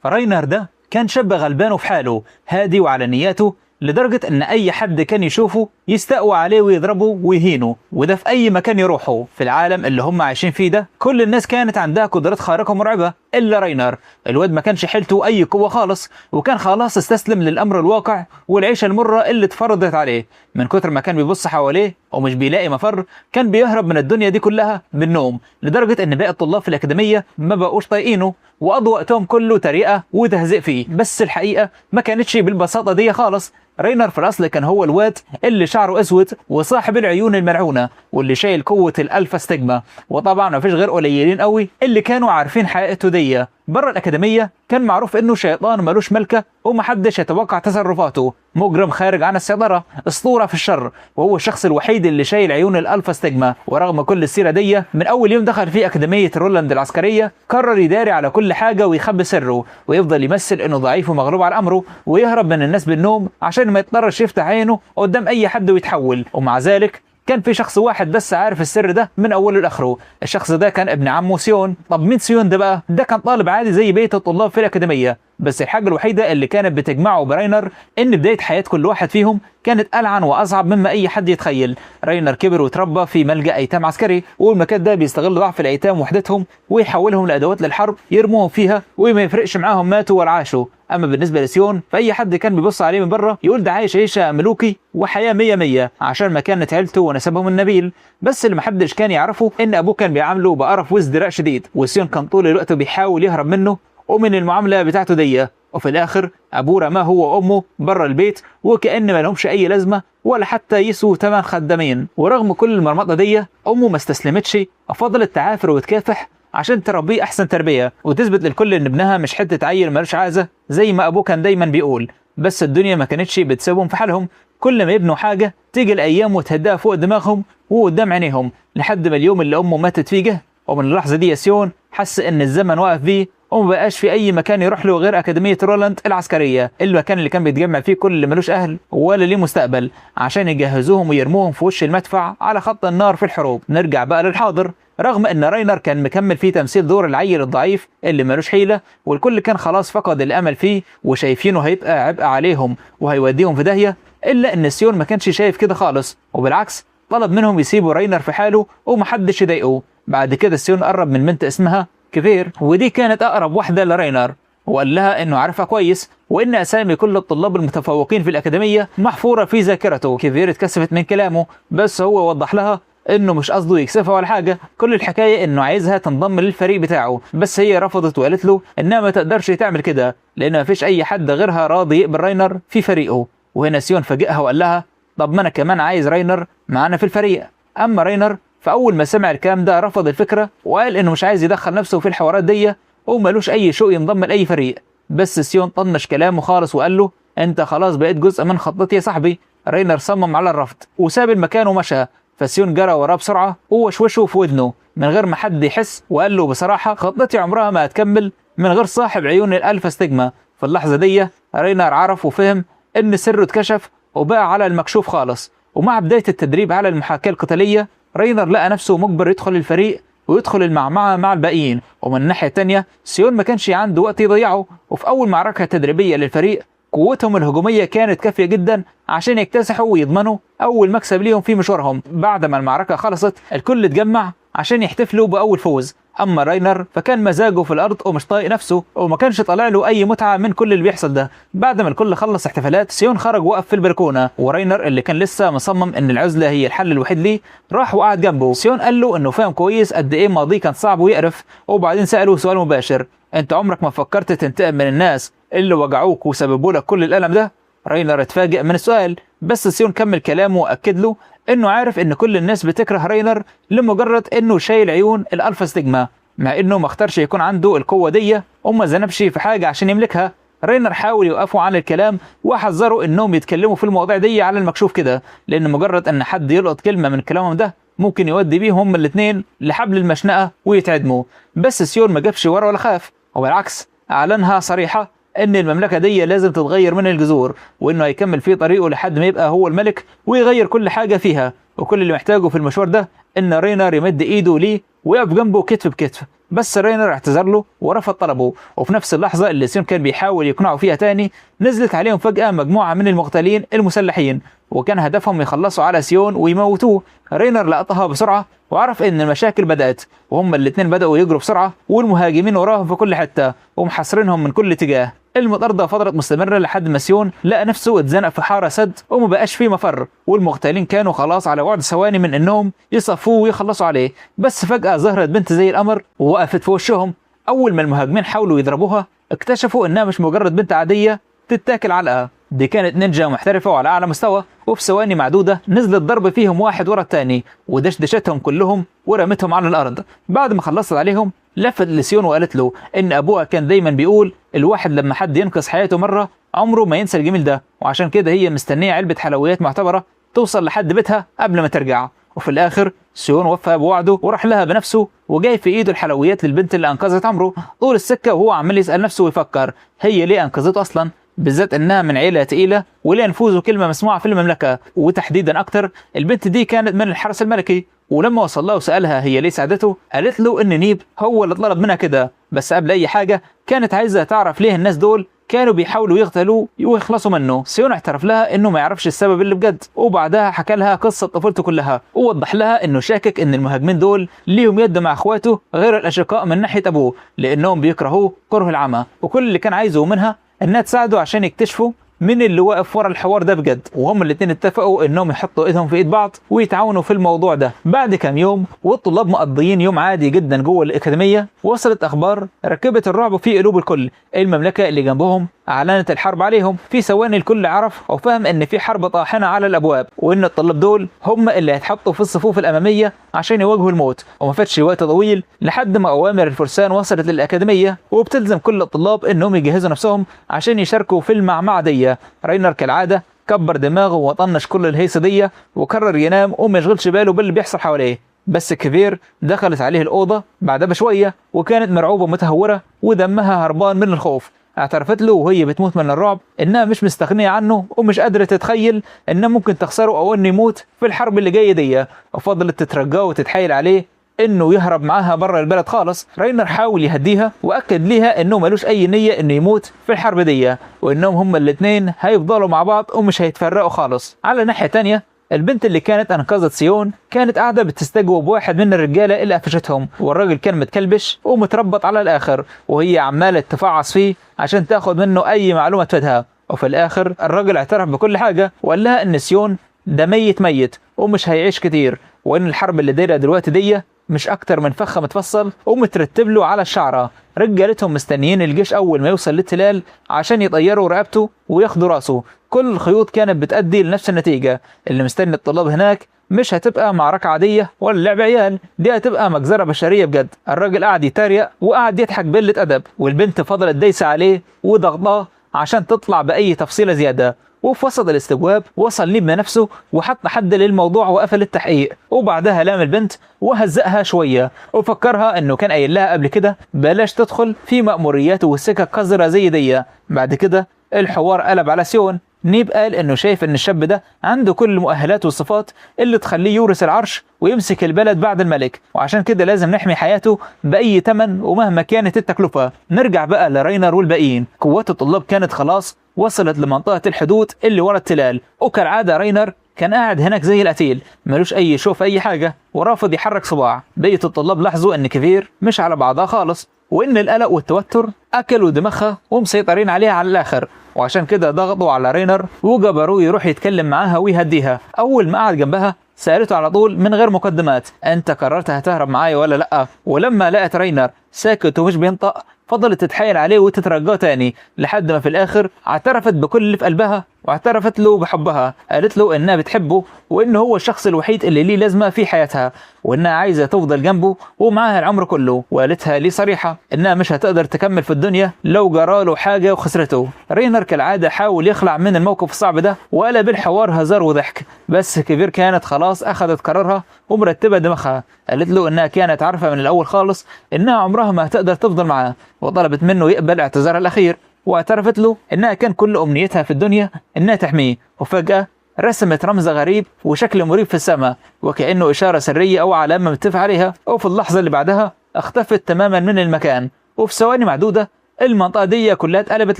راينر ده كان شاب غلبان وفي حاله، هادي وعلى نياته، لدرجة ان اي حد كان يشوفه يستقوى عليه ويضربه ويهينه، وده في اي مكان يروحه في العالم اللي هم عايشين فيه ده. كل الناس كانت عندها قدرات خارقة مرعبة الا راينر. الواد ما كانش حيلته اي قوة خالص، وكان خلاص استسلم للامر الواقع والعيشة المرة اللي اتفرضت عليه. من كتر ما كان بيبص حواليه ومش بيلاقي مفر، كان بيهرب من الدنيا دي كلها بالنوم، لدرجة ان باقي الطلاب في الاكاديمية ما بقوش طايقينه وقضوا وقتهم كله تريقة وتهزيء فيه. بس الحقيقة ما كانتش بالبساطة دي خالص. راينر في الاصل كان هو الواد اللي شعره اسود وصاحب العيون الملعونه واللي شايل قوه الالفا ستيجما، وطبعا ما فيش غير قليلين قوي اللي كانوا عارفين حقيقته دي. بره الاكاديميه كان معروف انه شيطان ملوش ملكه ومحدش يتوقع تصرفاته، مجرم خارج عن السيطره، اسطوره في الشر، وهو الشخص الوحيد اللي شايل عيون الالفا ستيجما. ورغم كل السيره دي، من اول يوم دخل في اكاديميه رولاند العسكريه قرر يداري على كل حاجه ويخبي سره، ويفضل يمثل انه ضعيف ومغلوب على امره، ويهرب من الناس بالنوم عشان ما يضطرش يفتح عينه قدام اي حد ويتحول. ومع ذلك كان في شخص واحد بس عارف السر ده من اوله لاخره. الشخص ده كان ابن عمه سيون. طب مين سيون ده بقى؟ ده كان طالب عادي زي بقيه الطلاب في الاكاديميه، بس الحاجه الوحيده اللي كانت بتجمعه براينر ان بدايه حياه كل واحد فيهم كانت ألعن واصعب مما اي حد يتخيل. راينر كبر وتربى في ملجأ ايتام عسكري، والمكان ده بيستغل ضعف الايتام وحدتهم ويحولهم لادوات للحرب يرموهم فيها وما يفرقش معاهم ماتوا ولا عاشوا. اما بالنسبه لسيون فاي حد كان بيبص عليه من بره يقول ده عايش عيشه ملوكي وحياه 100 عشان مكانه عيلته ونسبهم النبيل. بس اللي محدش كان يعرفه ان ابوه كان بيعامله بقرف وازدراء شديد، وسيون كان طول الوقت بيحاول يهرب منه ومن المعامله بتاعته دي. وفي الاخر ابوه رماه هو وامه بره البيت وكأن ما لهمش اي لازمه ولا حتى يسوا 8 خدامين. ورغم كل المرمطه دي امه ما استسلمتش، فضلت تعافر وتكافح عشان تربيه احسن تربيه وتثبت للكل ان ابنها مش حته عيل ملوش عازه زي ما ابوه كان دايما بيقول. بس الدنيا ما كانتش بتسيبهم في حالهم، كل ما يبنوا حاجه تيجي الايام وتهدها فوق دماغهم وقدام عينيهم، لحد ما اليوم اللي امه ماتت فيه جه. ومن اللحظه دي سيون حس ان الزمن وقف بيه وما بقاش في اي مكان يروح له غير اكاديميه رولاند العسكريه، المكان اللي كان بيتجمع فيه كل اللي ملوش اهل ولا ليه مستقبل عشان يجهزوهم ويرموهم في وش المدفع على خط النار في الحروب. نرجع بقى للحاضر. رغم ان راينر كان مكمل فيه تمثيل دور العيل الضعيف اللي ملوش حيله والكل كان خلاص فقد الامل فيه وشايفينه هيبقى عبء عليهم وهيوديهم في داهيه، الا ان سيون ما كانش شايف كده خالص، وبالعكس طلب منهم يسيبوا راينر في حاله ومحدش يضايقه. بعد كده سيون قرب من بنت اسمها كيفير، ودي كانت اقرب واحده لراينر، وقال لها انه عارفها كويس وان اسامي كل الطلاب المتفوقين في الاكاديميه محفوره في ذاكرته. كيفير اتكسفت من كلامه، بس هو وضح لها انه مش قصده يكسفها ولا حاجه، كل الحكايه انه عايزها تنضم للفريق بتاعه، بس هي رفضت وقالت له انها ما تقدرش تعمل كده لان ما فيش اي حد غيرها راضي يقبل راينر في فريقه. وهنا سيون فاجئها وقال لها طب ما انا كمان عايز راينر معانا في الفريق. اما راينر فاول ما سمع الكلام ده رفض الفكره وقال انه مش عايز يدخل نفسه في الحوارات دي ومالوش اي شوق ينضم لاي فريق. بس سيون طنش كلامه خالص وقال له انت خلاص بقيت جزء من خطتي يا صاحبي. راينر صمم على الرفض وساب المكان ومشى، فسيون جرى وراه بسرعه ووشوشه في ودنه من غير ما حد يحس وقال له بصراحه خطتي عمرها ما هتكمل من غير صاحب عيون الالفا ستيجما. في اللحظه دي راينر عرف وفهم ان سره اتكشف وبقى على المكشوف خالص. ومع بدايه التدريب على المحاكاه القتاليه راينر لقى نفسه مجبر يدخل الفريق ويدخل المعمعة مع الباقيين. ومن الناحية التانية سيون ما كانش عنده وقت يضيعه، وفي أول معركة تدريبية للفريق قوتهم الهجومية كانت كافية جدا عشان يكتسحوا ويضمنوا أول مكسب ليهم في مشوارهم. بعد ما المعركة خلصت الكل اتجمع عشان يحتفلوا بأول فوز. أما راينر فكان مزاجه في الأرض ومش طايق نفسه وما كانش طالع له أي متعة من كل اللي بيحصل ده. بعد ما الكل خلص احتفالات سيون خرج وقف في البلكونة، وراينر اللي كان لسه مصمم إن العزلة هي الحل الوحيد ليه راح وقعد جنبه. سيون قال له إنه فاهم كويس قد إيه ماضيه كان صعب ويقرف، وبعدين سأله سؤال مباشر: أنت عمرك ما فكرت تنتقم من الناس اللي وجعوك وسببوا لك كل الألم ده؟ راينر اتفاجئ من السؤال، بس سيون كمل كلامه وأكد له إنه عارف إن كل الناس بتكره راينر لمجرد إنه شايل عيون الألفا ستيجما، مع انه ما اختارش يكون عنده القوه دي وما زنبش في حاجه عشان يملكها. راينر حاول يوقفوا عن الكلام وحذروا انهم يتكلموا في المواضيع دي على المكشوف كده، لان مجرد ان حد يلقط كلمه من كلامهم ده ممكن يودي بيهم هما الاثنين لحبل المشنقه ويتعدموا. بس سيون ما جابش ورا ولا خاف، وبالعكس اعلنها صريحه ان المملكه دي لازم تتغير من الجذور، وانه هيكمل في طريقه لحد ما يبقى هو الملك ويغير كل حاجه فيها. وكل اللي محتاجه في المشوار ده ان راينر يمد ايده ليه ويقف جنبه كتف بكتف، بس رينر اعتذر له ورفض طلبه. وفي نفس اللحظة اللي سيون كان بيحاول يقنعه فيها تاني، نزلت عليهم فجأة مجموعة من المقتلين المسلحين، وكان هدفهم يخلصوا على سيون ويموتوه. رينر لقطها بسرعة وعرف ان المشاكل بدأت، وهم الاتنين بدأوا يجروا بسرعة والمهاجمين وراهم في كل حتة ومحاصرينهم من كل اتجاه. المطاردة فضلت مستمرة لحد ما سيون لقى نفسه اتزنق في حارة سد ومبقاش فيه مفر، والمقتلين كانوا خلاص على بعد ثواني من انهم يصفوه ويخلصوا عليه. بس فجأة ظهرت بنت زي القمر ووقفت في وشهم. اول ما المهاجمين حاولوا يضربوها اكتشفوا انها مش مجرد بنت عادية تتاكل علقة، دي كانت نينجا محترفة وعلى اعلى مستوى، وفي ثواني معدودة نزلت ضرب فيهم واحد ورا التاني ودشدشتهم كلهم ورمتهم على الارض. بعد ما خلصت عليهم لفت لسيون وقالت له ان ابوها كان دايما بيقول الواحد لما حد ينقذ حياته مرة عمره ما ينسى الجميل ده، وعشان كده هي مستنية علبة حلويات معتبرة توصل لحد بيتها قبل ما ترجع. وفي الاخر سيون وفى بوعده وراح لها بنفسه وجاي في ايده الحلويات للبنت اللي انقذت عمره. طول السكة وهو عمال يسأل نفسه ويفكر هي ليه انقذته اصلا، بالذات انها من عيله تقيله وليه نفوذ كلمه مسموعه في المملكه، وتحديدا اكتر البنت دي كانت من الحرس الملكي. ولما وصل لها وسالها هي ليه ساعدته قالت له ان نيب هو اللي طلب منها كده، بس قبل اي حاجه كانت عايزه تعرف ليه الناس دول كانوا بيحاولوا يغتالوه ويخلصوا منه. سيون اعترف لها انه ما يعرفش السبب اللي بجد، وبعدها حكى لها قصه طفولته كلها ووضح لها انه شاكك ان المهاجمين دول ليهم يد مع اخواته غير الاشقاء من ناحيه ابوه، لانهم بيكرهوه كره العمى، وكل اللي كان عايزه منها انها تساعده عشان يكتشفوا مين اللي واقف ورا الحوار ده بجد. وهم الاتنين اتفقوا انهم يحطوا ايدهم في ايد بعض ويتعاونوا في الموضوع ده. بعد كام يوم والطلاب مقضيين يوم عادي جدا جوه الاكاديميه، وصلت اخبار ركبت الرعب في قلوب الكل. المملكه اللي جنبهم اعلنت الحرب عليهم. في ثواني الكل عرف او فهم ان في حرب طاحنه على الابواب، وان الطلاب دول هم اللي هيتحطوا في الصفوف الاماميه عشان يواجهوا الموت. وما فاتش وقت طويل لحد ما اوامر الفرسان وصلت للاكاديميه، وبتلزم كل الطلاب انهم يجهزوا نفسهم عشان يشاركوا في المعمعه دي. رينر كالعاده كبر دماغه وطنش كل الهيصه دي وقرر ينام وما يشغلش باله باللي بيحصل حواليه. بس كفير دخلت عليه الاوضه بعدها بشويه وكانت مرعوبه ومتهوره ودمها هربان من الخوف. اعترفت له وهي بتموت من الرعب انها مش مستغنيه عنه ومش قادره تتخيل انها ممكن تخسره او انه يموت في الحرب اللي جايه دي، وفضلت تترجاه وتتحايل عليه انه يهرب معاها بره البلد خالص. رينر حاول يهديها واكد ليها انه ملوش اي نيه انه يموت في الحرب دي، وانهم هما الاثنين هيفضلوا مع بعض ومش هيتفرقوا خالص. على ناحيه تانية البنت اللي كانت انقذت سيون كانت قاعده بتستجوب واحد من الرجاله اللي قفشتهم، والراجل كان متكلبش ومتربط على الاخر، وهي عماله تفعص فيه عشان تاخد منه اي معلومه تفيدها. وفي الاخر الراجل اعترف بكل حاجه وقال لها ان سيون ده ميت ومش هيعيش كتير، وان الحرب اللي دايره دلوقتي دي مش اكتر من فخ متفصل ومترتب له على الشعره. رجالتهم مستنيين الجيش اول ما يوصل للتلال عشان يطيروا رقبته وياخدوا راسه. كل الخيوط كانت بتأدي لنفس النتيجه. اللي مستني الطلاب هناك مش هتبقى معركه عاديه ولا لعب عيال، دي هتبقى مجزره بشريه بجد. الراجل قعد يتريق وقعد يضحك بقله ادب، والبنت فضلت دايسه عليه وضغطاه عشان تطلع باي تفصيله زياده. وفي وسط الاستجواب وصل نيب نفسه وحط حد للموضوع وقفل التحقيق، وبعدها لام البنت وهزقها شويه وفكرها انه كان قايل لها قبل كده بلاش تدخل في مأموريات والسكك قذره زي دي. بعد كده الحوار قلب على سيون. نيب قال انه شايف ان الشاب ده عنده كل المؤهلات والصفات اللي تخليه يورث العرش ويمسك البلد بعد الملك، وعشان كده لازم نحمي حياته باي ثمن ومهما كانت التكلفه. نرجع بقى لرينر والباقيين. قوات الطلاب كانت خلاص وصلت لمنطقه الحدود اللي ورا التلال، وكالعاده رينر كان قاعد هناك زي القتيل ملوش اي شوف اي حاجه ورافض يحرك صباع. بقيه الطلاب لاحظوا ان كفير مش على بعضها خالص، وان القلق والتوتر اكلوا دماغها ومسيطرين عليها على الاخر، وعشان كده ضغطوا على رينر وجبروه يروح يتكلم معاها ويهديها. اول ما قعد جنبها سألته على طول من غير مقدمات انت قررت هتهرب معايا ولا لا؟ ولما لقت رينر ساكت ومش بينطق فضلت تتحايل عليه وتترجاه تاني لحد ما في الاخر اعترفت بكل اللي في قلبها واعترفت له بحبها. قالت له انها بتحبه وانه هو الشخص الوحيد اللي ليه لازمه في حياتها، وانها عايزه تفضل جنبه ومعاها العمر كله. وقالتها ليه صريحه انها مش هتقدر تكمل في الدنيا لو جراله حاجه وخسرته. رينر كالعاده حاول يخلع من الموقف الصعب ده وقلب الحوار هزار وضحك، بس كبير كانت خلاص اخذت قرارها ومرتبه دماغها. قالت له انها كانت عارفه من الاول خالص انها عمرها ما هتقدر تفضل معاه، وطلبت منه يقبل اعتذارها الاخير، واعترفت له انها كان كل امنيتها في الدنيا انها تحميه. وفجاه رسمت رمز غريب وشكل مريب في السماء وكأنه إشارة سرية أو علامة متفق عليها، وفي اللحظة اللي بعدها اختفت تماما من المكان، وفي ثواني معدودة المنطقة دي كلها اتقلبت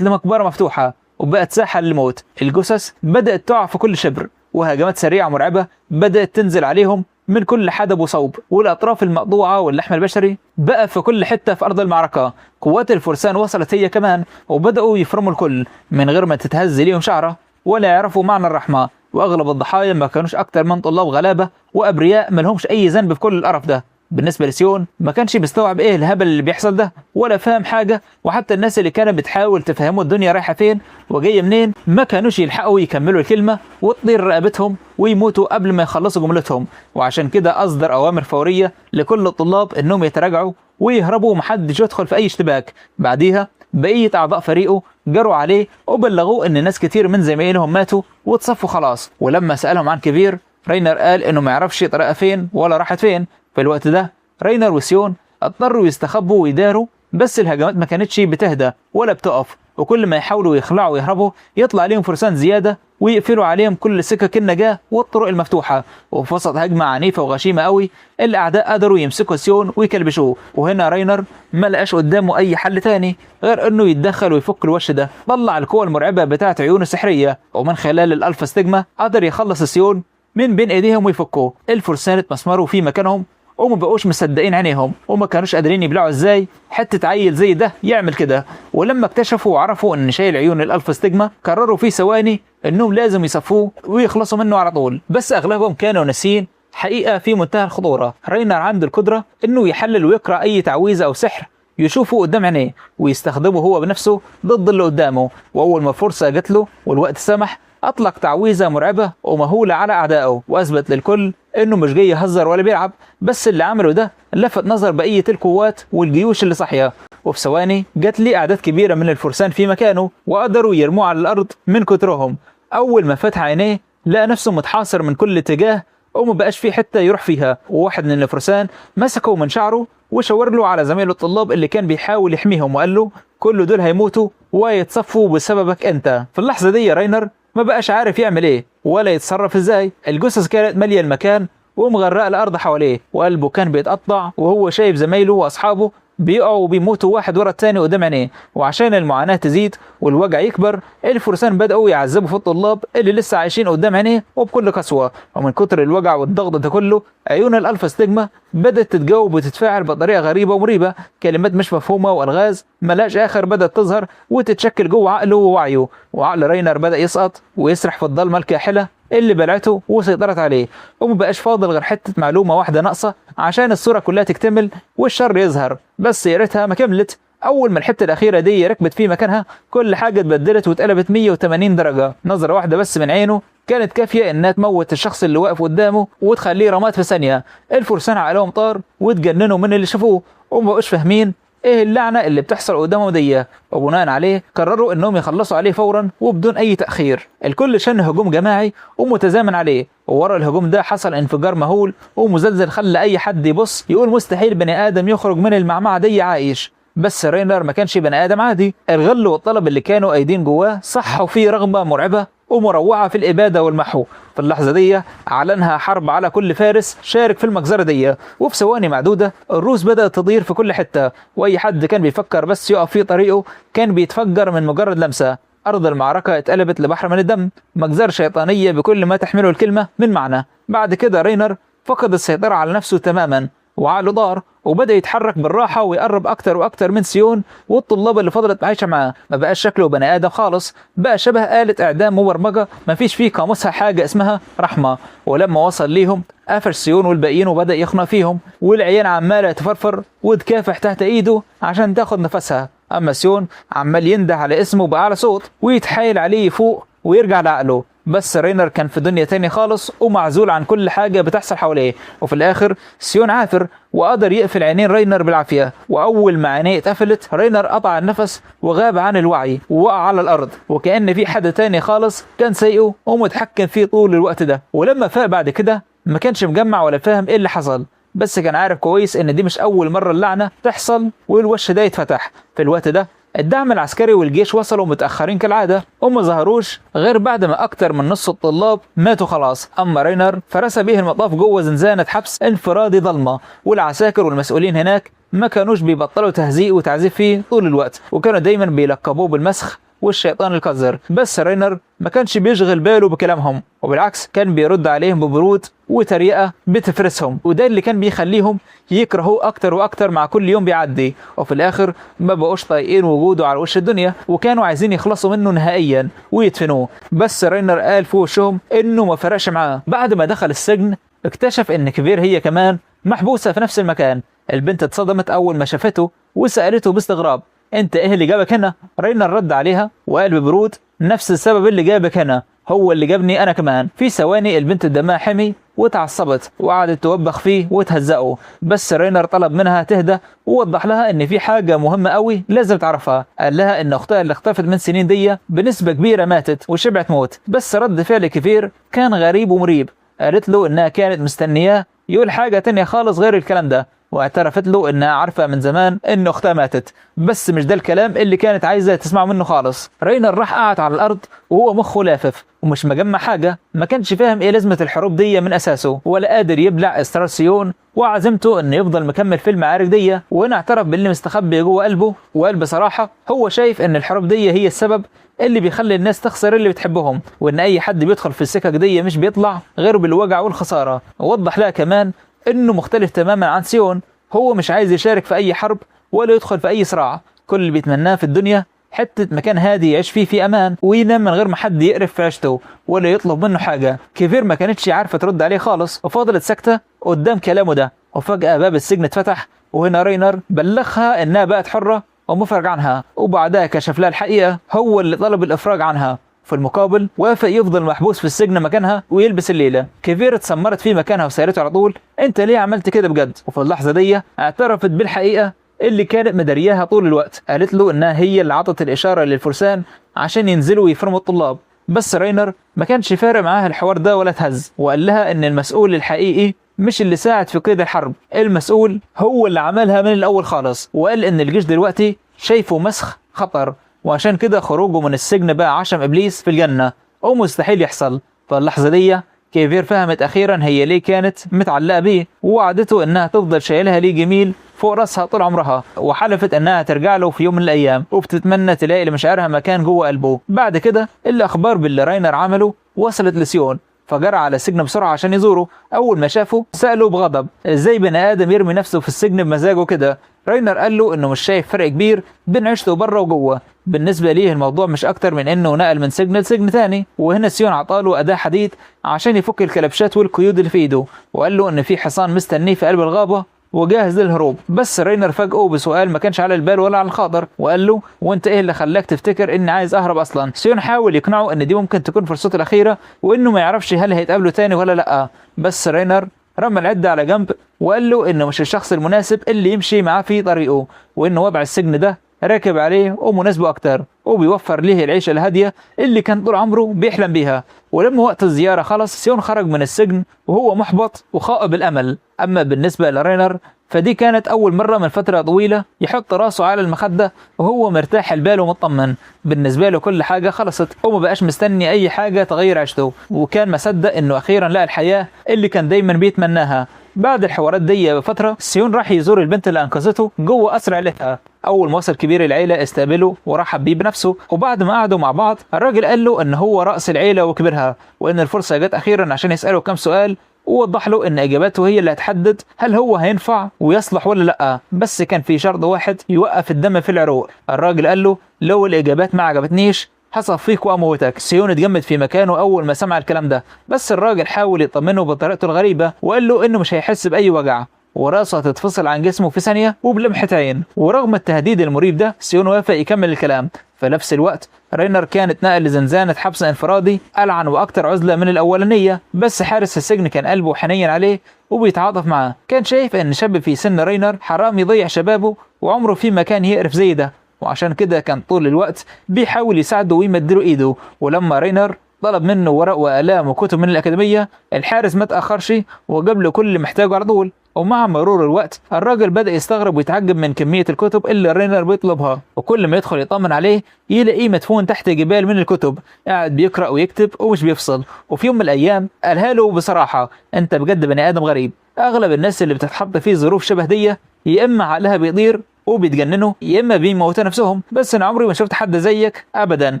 لمقبرة مفتوحة وبقت ساحة للموت. الجثث بدأت تقع في كل شبر، وهجمات سريعة مرعبة بدأت تنزل عليهم من كل حدب وصوب، والأطراف المقطوعة واللحم البشري بقى في كل حتة في أرض المعركة. قوات الفرسان وصلت هي كمان، وبدأوا يفرموا الكل من غير ما تتهز ليهم شعرة ولا يعرفوا معنى الرحمة. وأغلب الضحايا ما كانوش أكتر من طلاب غلابة وأبرياء ملهمش أي ذنب في كل القرف ده. بالنسبة لسيون ما كانش بيستوعب ايه الهبل اللي بيحصل ده ولا فاهم حاجة، وحتى الناس اللي كانت بتحاول تفهموا الدنيا رايحة فين وجاية منين ما كانوش يلحقوا يكملوا الكلمة وتطير رقبتهم ويموتوا قبل ما يخلصوا جملتهم. وعشان كده أصدر أوامر فورية لكل الطلاب انهم يتراجعوا ويهربوا ومحدش يدخل في أي اشتباك. بعديها بقية أعضاء فريقه جروا عليه وبلغوه ان ناس كتير من زمايلهم ماتوا واتصفوا خلاص. ولما سألهم عن كبير، رينر قال انه ما يعرفش طريقة فين ولا راحت فين. في الوقت ده رينر وسيون اضطروا يستخبوا ويداروا، بس الهجمات ما كانتش بتهدى ولا بتقف، وكل ما يحاولوا يخلعوا ويهربوا يطلع عليهم فرسان زيادة ويقفلوا عليهم كل سكك النجاة والطرق المفتوحة. وفي وسط هجمة عنيفة وغشيمة قوي الأعداء قدروا يمسكوا سيون ويكلبشوه، وهنا رينر ما لقاش قدامه أي حل تاني غير إنه يتدخل ويفك الوش ده. طلع القوة المرعبة بتاعت عيونه السحرية، ومن خلال الألفا ستيجما قدر يخلص سيون من بين ايديهم ويفكوه. الفرسان اتمسمروا في مكانهم وما بقوش مصدقين عينيهم، وما كانوش قادرين يبلعوا ازاي حته عيل زي ده يعمل كده. ولما اكتشفوا وعرفوا ان شايل عيون الالفا ستيجما قرروا في ثواني انهم لازم يصفوه ويخلصوا منه على طول. بس اغلبهم كانوا ناسيين حقيقه في منتهى الخطوره. رينر عنده القدره انه يحلل ويقرا اي تعويذه او سحر يشوفه قدام عينيه ويستخدمه هو بنفسه ضد اللي قدامه. واول ما الفرصه جات له والوقت سمح اطلق تعويذه مرعبه ومهوله على اعدائه، واثبت للكل انه مش جاي يهزر ولا بيلعب، بس اللي عمله ده لفت نظر بقيه القوات والجيوش اللي صاحيه. وفي ثواني جات لي اعداد كبيره من الفرسان في مكانه وقدروا يرموه على الارض من كترهم. اول ما فتح عينيه لقى نفسه متحاصر من كل اتجاه وما بقاش في حته يروح فيها. وواحد من الفرسان مسكه من شعره وشاور له على زميله الطلاب اللي كان بيحاول يحميهم وقال له كل دول هيموتوا ويتصفوا بسببك انت. في اللحظه دي رينر ما بقاش عارف يعمل ايه ولا يتصرف ازاي. الجثث كانت ماليه المكان ومغرقه الارض حواليه، وقلبه كان بيتقطع وهو شايف زمايله واصحابه بيقعوا وبيموتوا واحد ورا التاني قدام عينيه. وعشان المعاناه تزيد والوجع يكبر الفرسان بداوا يعذبوا في الطلاب اللي لسه عايشين قدام عينيه وبكل قسوه. ومن كتر الوجع والضغط ده كله عيون الالفا ستيجما بدات تتجاوب وتتفاعل بطريقه غريبه ومريبه، كلمات مش مفهومه والغاز ملاش اخر بدات تظهر وتتشكل جوه عقله ووعيه. وعقل رينر بدا يسقط ويسرح في الضلمه الكاحله اللي بلعته وسيطرت عليه، ومبقاش فاضل غير حته معلومه واحده ناقصه عشان الصوره كلها تكتمل والشر يظهر. بس يا ريتها ما كملت. اول ما الحته الاخيره دي ركبت في مكانها كل حاجه اتبدلت واتقلبت 180 درجه. نظره واحده بس من عينه كانت كافيه انها تموت الشخص اللي واقف قدامه وتخليه رماد في ثانيه. الفرسان عقلهم طار واتجننوا من اللي شافوه وما بقوش فاهمين ايه اللعنه اللي بتحصل قدامهم دي، وبناء عليه قرروا انهم يخلصوا عليه فورا وبدون اي تاخير. الكل شن هجوم جماعي ومتزامن عليه، وورا الهجوم ده حصل انفجار مهول ومزلزل خلى اي حد يبص يقول مستحيل بني ادم يخرج من المعمعه دي عايش. بس رينر ما كانش بني ادم عادي. الغل والطلب اللي كانوا قايدين جواه صحوا فيه رغبه مرعبه ومروعه في الاباده والمحو. في اللحظه دي اعلنها حرب على كل فارس شارك في المجزره دي، وفي ثواني معدوده الروس بدات تطير في كل حته، واي حد كان بيفكر بس يقف في طريقه كان بيتفجر من مجرد لمسه. ارض المعركه اتقلبت لبحر من الدم، مجزره شيطانيه بكل ما تحمله الكلمه من معنى. بعد كده رينر فقد السيطره على نفسه تماما وعقله ضار وبدأ يتحرك بالراحة ويقرب أكتر وأكتر من سيون والطلاب اللي فضلت عايشة معاه. ما بقاش شكله بني آدم خالص، بقى شبه آلة إعدام مبرمجة ما فيش فيه قاموسها حاجة اسمها رحمة. ولما وصل ليهم قفش سيون والباقيين وبدأ يخنق فيهم، والعيان عمالة تفرفر وتكافح تحت إيده عشان تاخد نفسها. أما سيون عمال ينده على اسمه بأعلى صوت ويتحايل عليه يفوق ويرجع لعقله. بس رينر كان في دنيا تاني خالص ومعزول عن كل حاجة بتحصل حواليه. وفي الآخر سيون عافر وقدر يقفل عينين رينر بالعافية، وأول ما عينيه اتقفلت رينر قطع النفس وغاب عن الوعي ووقع على الأرض، وكأن في حد تاني خالص كان سايقه ومتحكم فيه طول الوقت ده. ولما فاق بعد كده ما كانش مجمع ولا فاهم ايه اللي حصل، بس كان عارف كويس ان دي مش أول مرة اللعنة تحصل والوش ده يتفتح. في الوقت ده الدعم العسكري والجيش وصلوا متأخرين كالعادة وما ظهروش غير بعد ما أكتر من نص الطلاب ماتوا خلاص. أما رينر فرس به المطاف جوه زنزانة حبس انفرادي ضلمة، والعساكر والمسؤولين هناك ما كانوش بيبطلوا تهزيء وتعذيب فيه طول الوقت، وكانوا دايما بيلقبوه بالمسخ والشيطان القذر. بس رينر ما كانش بيشغل باله بكلامهم، وبالعكس كان بيرد عليهم ببرود وتريقة بتفرسهم، وده اللي كان بيخليهم يكرهوه أكتر وأكتر مع كل يوم بيعدي، وفي الآخر ما بقوش طايقين وجوده على وش الدنيا، وكانوا عايزين يخلصوا منه نهائيا ويدفنوه. بس رينر قال في وشهم إنه ما فرقش معاه. بعد ما دخل السجن اكتشف إن كفير هي كمان محبوسة في نفس المكان. البنت اتصدمت أول ما شافته وسألته باستغراب: انت ايه اللي جابك هنا؟ رينر رد عليها وقال ببرود: نفس السبب اللي جابك هنا هو اللي جابني انا كمان. في ثواني البنت دمها حمي وتعصبت وقعدت توبخ فيه وتهزقه، بس رينر طلب منها تهدى ووضح لها ان في حاجه مهمه قوي لازم تعرفها. قال لها ان اختها اللي اختفت من سنين دي بنسبه كبيره ماتت وشبعت موت. بس رد فعل كفير كان غريب ومريب. قالت له انها كانت مستنياه يقول حاجه تانية خالص غير الكلام ده، واعترفت له انها عارفه من زمان ان اختها ماتت، بس مش ده الكلام اللي كانت عايزه تسمعه منه خالص. رينر راح قعد على الارض وهو مخه لافف ومش مجمع حاجه، ما كانش فاهم ايه لازمه الحروب دي من اساسه، ولا قادر يبلع اسرار سيون وعزمته انه يفضل مكمل في المعارك دي. وهنا اعترف باللي مستخبي جوه قلبه، وقال بصراحه هو شايف ان الحروب دي هي السبب اللي بيخلي الناس تخسر اللي بتحبهم، وان اي حد بيدخل في السكك دي مش بيطلع غير بالوجع والخساره. ووضح لها كمان انه مختلف تماما عن سيون، هو مش عايز يشارك في اي حرب ولا يدخل في اي صراع، كل اللي بيتمناه في الدنيا حته مكان هادي يعيش فيه في امان وينام من غير ما حد يقرف في عيشته ولا يطلب منه حاجه. كيفير ما كانتش عارفه ترد عليه خالص وفضلت ساكته قدام كلامه ده. وفجاه باب السجن اتفتح، وهنا رينر بلغها انها بقت حره ومفرج عنها، وبعدها كشف لها الحقيقه هو اللي طلب الافراج عنها. في المقابل وافق يفضل محبوس في السجن مكانها ويلبس الليله. كيفير اتسمرت في مكانها وسالته على طول: انت ليه عملت كده بجد؟ وفي اللحظه دي اعترفت بالحقيقه اللي كانت مدارياها طول الوقت. قالت له انها هي اللي عطت الاشاره للفرسان عشان ينزلوا ويفرموا الطلاب. بس رينر ما كانش فارق معاه الحوار ده ولا تهز، وقال لها ان المسؤول الحقيقي مش اللي ساعد في قيد الحرب، المسؤول هو اللي عملها من الاول خالص. وقال ان الجيش دلوقتي شايفه مسخ خطر، وعشان كده خروجه من السجن بقى عشم ابليس في الجنه ومستحيل يحصل. فاللحظه دي كيفير فهمت اخيرا هي ليه كانت متعلقه بيه، ووعدته انها تفضل شايلها ليه جميل فوق راسها طول عمرها، وحلفت انها ترجع له في يوم من الايام، وبتتمنى تلاقي لمشاعرها مكان جوه قلبه. بعد كده الاخبار باللي راينر عمله وصلت لسيون، فجرى على السجن بسرعه عشان يزوره. اول ما شافه ساله بغضب: ازاي بني ادم يرمي نفسه في السجن بمزاجه كده؟ راينر قال له انه مش شايف فرق كبير بين عيشته بره وجوه، بالنسبه ليه الموضوع مش اكتر من انه نقل من سجن لسجن تاني. وهنا سيون عطاله اداه حديد عشان يفك الكلبشات والقيود اللي في ايده، وقال له ان في حصان مستنيه في قلب الغابه وجاهز للهروب. بس رينر فاجئه بسؤال ما كانش على البال ولا على الخاطر، وقال له: وانت ايه اللي خلاك تفتكر اني عايز اهرب اصلا؟ سيون حاول يقنعه ان دي ممكن تكون فرصته الاخيره، وانه ما يعرفش هل هيتقابلوا تاني ولا لا. بس رينر رمى العده على جنب وقال له انه مش الشخص المناسب اللي يمشي معاه في طريقه، وانه وضع السجن ده راكب عليه ومناسبه اكتر، وبيوفر ليه العيشه الهاديه اللي كان طول عمره بيحلم بيها. ولما وقت الزياره خلص سيون خرج من السجن وهو محبط وخائب الامل. اما بالنسبه لرينر فدي كانت اول مره من فتره طويله يحط راسه على المخده وهو مرتاح البال ومطمن. بالنسبه له كل حاجه خلصت وما بقاش مستني اي حاجه تغير عيشته، وكان مصدق انه اخيرا لقى الحياه اللي كان دايما بيتمناها. بعد الحوارات دي بفتره سيون راح يزور البنت اللي انقذته جوه قصر عيلتها. اول ما وصل كبير العيله استقبله ورحب بيه بنفسه، وبعد ما قعدوا مع بعض الراجل قال له ان هو راس العيله وكبيرها، وان الفرصه جت اخيرا عشان يساله كم سؤال، ووضح له ان اجاباته هي اللي هتحدد هل هو هينفع ويصلح ولا لا. بس كان في شرط واحد يوقف الدم في العروق. الراجل قال له: لو الاجابات ما عجبتنيش هصفيك واموتك. سيون اتجمد في مكانه اول ما سمع الكلام ده، بس الراجل حاول يطمنه بطريقته الغريبه وقال له انه مش هيحس باي وجع، وراسه هتتفصل عن جسمه في ثانيه وبلمحه عين. ورغم التهديد المريب ده سيون وافق يكمل الكلام. في نفس الوقت رينر كان اتنقل لزنزانه حبس انفرادي ألعن واكتر عزله من الاولانيه، بس حارس السجن كان قلبه حنين عليه وبيتعاطف معاه. كان شايف ان شاب في سن رينر حرام يضيع شبابه وعمره في مكان يقرف زي ده، وعشان كده كان طول الوقت بيحاول يساعده ويمدله ايده. ولما رينر طلب منه ورق وقلم وكتب من الأكاديمية، الحارس ما تأخرش وجاب له كل اللي محتاجه على طول. ومع مرور الوقت الراجل بدأ يستغرب ويتعجب من كمية الكتب اللي رينر بيطلبها، وكل ما يدخل يطمن عليه يلاقيه مدفون تحت جبال من الكتب قاعد بيقرأ ويكتب ومش بيفصل. وفي يوم من الأيام قالها له بصراحة: أنت بجد بني آدم غريب. أغلب الناس اللي بتتحط في ظروف شبه دي يا إما عقلها بيطير وبيتجننوا يا اما بيموتوا نفسهم، بس انا عمري ما شفت حد زيك ابدا.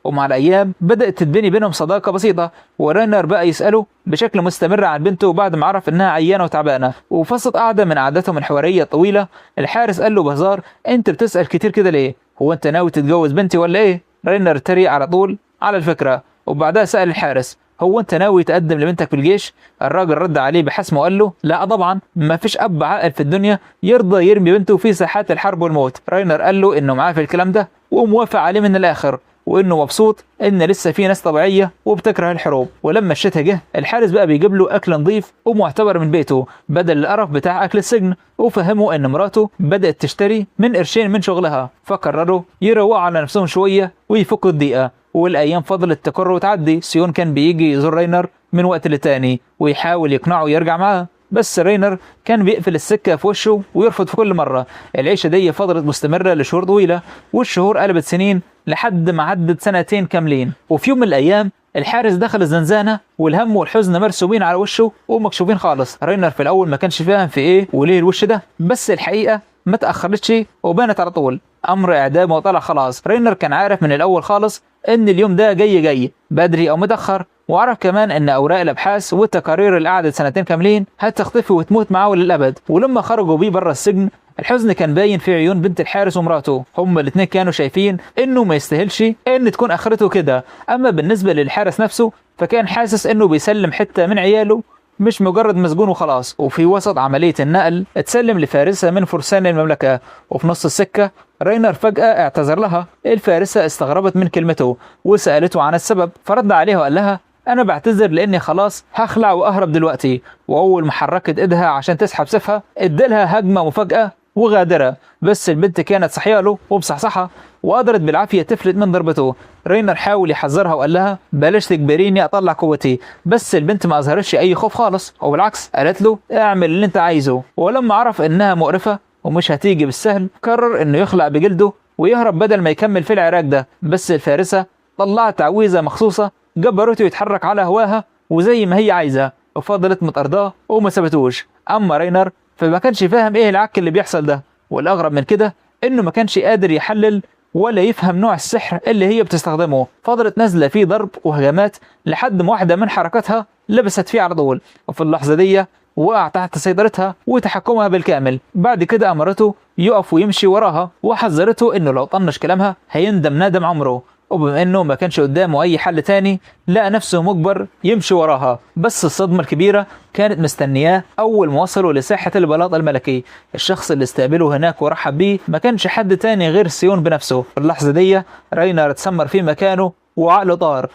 ومع الايام بدات تتبني بينهم صداقه بسيطه، ورينر بقى يساله بشكل مستمر عن بنته بعد ما عرف انها عيانه وتعبانه. وفي وسط قعده من قعداتهم الحواريه الطويله الحارس قال له بهزار: انت بتسال كتير كده ليه؟ هو انت ناوي تتجوز بنتي ولا ايه؟ رينر تريق على طول على الفكره، وبعدها سال الحارس: هو انت ناوي تقدم لبنتك في الجيش؟ الراجل رد عليه بحسم وقال له: لا طبعا، ما فيش اب عاقل في الدنيا يرضى يرمي بنته في ساحات الحرب والموت. رينر قال له انه معاه في الكلام ده وموافق عليه من الاخر، وانه مبسوط ان لسه في ناس طبيعيه وبتكره الحروب. ولما الشتاء جه الحارس بقى بيجيب له اكل نظيف ومعتبر من بيته بدل القرف بتاع اكل السجن، وفهمه ان مراته بدات تشتري من قرشين من شغلها، فقرروا يروقوا على نفسهم شويه ويفكوا الضيقه. والايام فضلت تكر وتعدي. سيون كان بيجي يزور رينر من وقت لتاني ويحاول يقنعه يرجع معاه، بس رينر كان بيقفل السكه في وشه ويرفض في كل مره. العيشه دي فضلت مستمره لشهور طويله، والشهور قلبت سنين لحد ما عدت سنتين كاملين. وفي يوم من الايام الحارس دخل الزنزانه والهم والحزن مرسومين على وشه ومكشوفين خالص. رينر في الاول ما كانش فاهم في ايه وليه الوش ده، بس الحقيقه ما تاخرتش وبانت على طول. امر اعدامه وطلع خلاص. رينر كان عارف من الاول خالص ان اليوم ده جاي بدري او متاخر، وعرف كمان ان اوراق الابحاث والتقارير اللي قعدت سنتين كاملين هتختفي وتموت معاه للابد. ولما خرجوا بيه بره السجن الحزن كان باين في عيون بنت الحارس ومراته، هما الاثنين كانوا شايفين انه ما يستاهلش ان تكون اخرته كده. اما بالنسبه للحارس نفسه فكان حاسس انه بيسلم حته من عياله مش مجرد مسجون وخلاص. وفي وسط عملية النقل اتسلم لفارسة من فرسان المملكة، وفي نص السكة رينر فجأة اعتذر لها. الفارسة استغربت من كلمته وسألته عن السبب، فرد عليها وقال لها: أنا بعتذر لأني خلاص هخلع وأهرب دلوقتي. وأول ما حركت إيدها عشان تسحب سيفها ادالها هجمة مفاجأة وغادرة، بس البنت كانت صحيه له ومصحصحة وقدرت بالعافية تفلت من ضربته. رينر حاول يحذرها وقال لها: بلاش تجبريني اطلع قوتي، بس البنت ما اظهرتش اي خوف خالص، وبالعكس قالت له: اعمل اللي انت عايزه. ولما عرف انها مقرفة ومش هتيجي بالسهل قرر انه يخلع بجلده ويهرب بدل ما يكمل في العراك ده. بس الفارسة طلعت تعويذة مخصوصة جبرته يتحرك على هواها وزي ما هي عايزة، وفضلت مطارداه وما سابتوش. اما رينر فما كانش فاهم ايه العك اللي بيحصل ده، والاغرب من كده انه ما كانش قادر يحلل ولا يفهم نوع السحر اللي هي بتستخدمه. فضلت نازله فيه ضرب وهجمات لحد ما واحده من حركاتها لبست فيه على طول، وفي اللحظه دي وقع تحت سيطرتها وتحكمها بالكامل. بعد كده امرته يقف ويمشي وراها وحذرته انه لو طنش كلامها هيندم ندم عمره. وبما انه ما كانش قدامه اي حل تاني لقى نفسه مجبر يمشي وراها. بس الصدمة الكبيرة كانت مستنياه اول ما وصلوا لساحة البلاط الملكي. الشخص اللي استقبله هناك ورحب بيه ما كانش حد تاني غير سيون بنفسه. في اللحظة دي رينر اتسمر في مكانه وعقله طار.